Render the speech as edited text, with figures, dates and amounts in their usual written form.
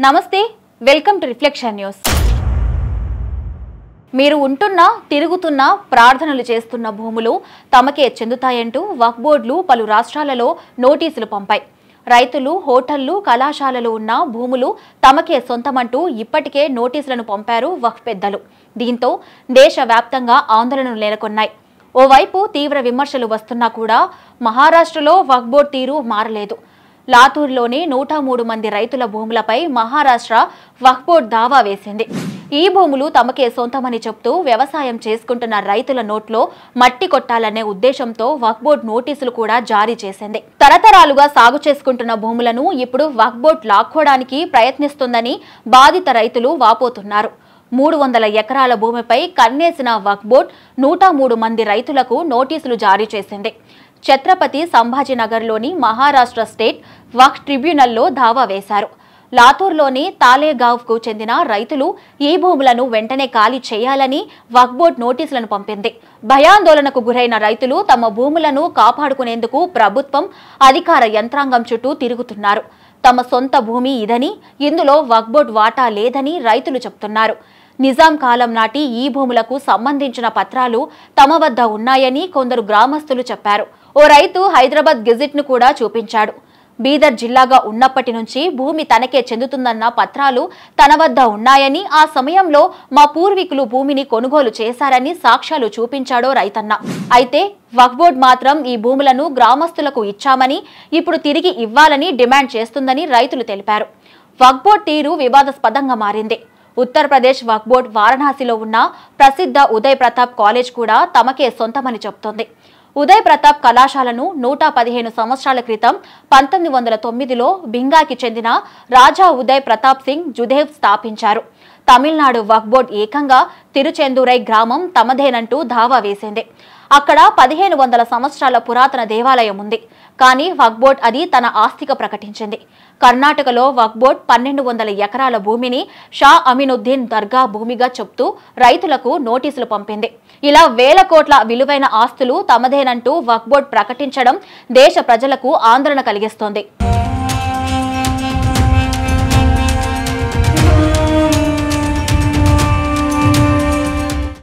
నమస్తే welcome to reflection news. మీరు ఉంటున్న తిరుగుతున్న ప్రార్థనలు చేస్తున్న భూములు తమకే చెందుతాయంటూ వక్ఫ్ బోర్డులు పలు రాష్ట్రాలలో నోటీసులు పంపాయి। రైతులు హోటళ్లు కళాశాలలు ఉన్న భూములు తమకే సొంతమంటూ ఇప్పటికే నోటీసులను పంపారు వక్ఫ్ పెద్దలు। దీంతో దేశవ్యాప్తంగా ఆందోళనలు నెలకొన్నాయి। ఓవైపు తీవ్ర విమర్శలు వస్తున్నా కూడా మహారాష్ట్రలో వక్ఫ్ బోర్డు తీరు మారలేదు। లాతూర్లోని 103 మంది రైతుల భూములపై మహారాష్ట్ర వక్ఫ్ బోర్డు దావా వేసింది। ఈ భూములు తమకే సొంతమని చెప్తూ వ్యవసాయం చేసుకుంటున్న రైతుల నోట్లో మట్టి కొట్టాలనే ఉద్దేశంతో వక్ఫ్ బోర్డు నోటీసులు కూడా జారీ చేసింది। తరతరాలుగా సాగు చేసుకుంటున్న భూములను ఇప్పుడు వక్ఫ్ బోర్డు లాక్కోవడానికి ప్రయత్నిస్తుందని బాధిత రైతులు వాపోతున్నారు। 300 ఎకరాల భూమిపై కన్నేసిన వక్ఫ్ బోర్డు 103 మంది రైతులకు నోటీసులు జారీ చేసింది। ఛత్రపతి సంభాజీనగర్లోని మహారాష్ట్ర స్టేట్ వక్ఫ్ ట్రిబ్యునల్లో దావా వేశారు। లాతూర్లోని తాలేగావ్కు చెందిన రైతులు ఈ భూములను వెంటనే ఖాళీ చేయాలని వక్ఫ్ బోర్డు నోటీసులను పంపింది। భయాందోళనకు గురైన రైతులు తమ భూములను కాపాడుకునేందుకు ప్రభుత్వం అధికార యంత్రాంగం చుట్టూ తిరుగుతున్నారు। తమ సొంత భూమి ఇదని, ఇందులో వక్ఫ్ బోర్డు వాటా లేదని రైతులు చెప్తున్నారు। నిజాం కాలం నాటి ఈ భూములకు సంబంధించిన పత్రాలు తమ వద్ద ఉన్నాయని కొందరు గ్రామస్తులు చెప్పారు। ఓ రైతు హైదరాబాద్ గెజిట్ ను కూడా చూపించాడు। బీదర్ జిల్లాగా ఉన్నప్పటి నుంచి భూమి తనకే చెందుతుందన్న పత్రాలు తన వద్ద ఉన్నాయని, ఆ సమయంలో మా పూర్వీకులు భూమిని కొనుగోలు చేశారని సాక్ష్యాలు చూపించాడో రైతన్న। అయితే వక్ఫ్ బోర్డు మాత్రం ఈ భూములను గ్రామస్తులకు ఇచ్చామని, ఇప్పుడు తిరిగి ఇవ్వాలని డిమాండ్ చేస్తుందని రైతులు తెలిపారు। వక్ఫ్ బోర్డు తీరు వివాదాస్పదంగా మారింది। ఉత్తరప్రదేశ్ వక్ఫ్ బోర్డు వారణాసిలో ఉన్న ప్రసిద్ధ ఉదయ్ ప్రతాప్ కాలేజ్ కూడా తమకే సొంతమని చెబుతోంది। ఉదయ్ ప్రతాప్ కళాశాలను 115 సంవత్సరాల క్రితం 1909లో బింగాకి చెందిన రాజా ఉదయ్ ప్రతాప్ సింగ్ జుదేవ్ స్థాపించారు। తమిళనాడు వక్ఫ్ బోర్డు ఏకంగా తిరుచెందురై గ్రామం తమదేనంటూ దావా వేసింది। అక్కడ 1500 సంవత్సరాల పురాతన దేవాలయం ఉంది, కానీ వక్ఫ్ బోర్డు అది తన ఆస్తిగా ప్రకటించింది। కర్ణాటకలో వక్ఫ్ బోర్డు 1200 ఎకరాల భూమిని షా అమీనుద్దీన్ దర్గా భూమిగా చెప్తూ రైతులకు నోటీసులు పంపింది। ఇలా వేల కోట్ల విలువైన ఆస్తులు తమదేనంటూ వక్ఫ్ బోర్డు ప్రకటించడం దేశ ప్రజలకు ఆందోళన కలిగిస్తోంది।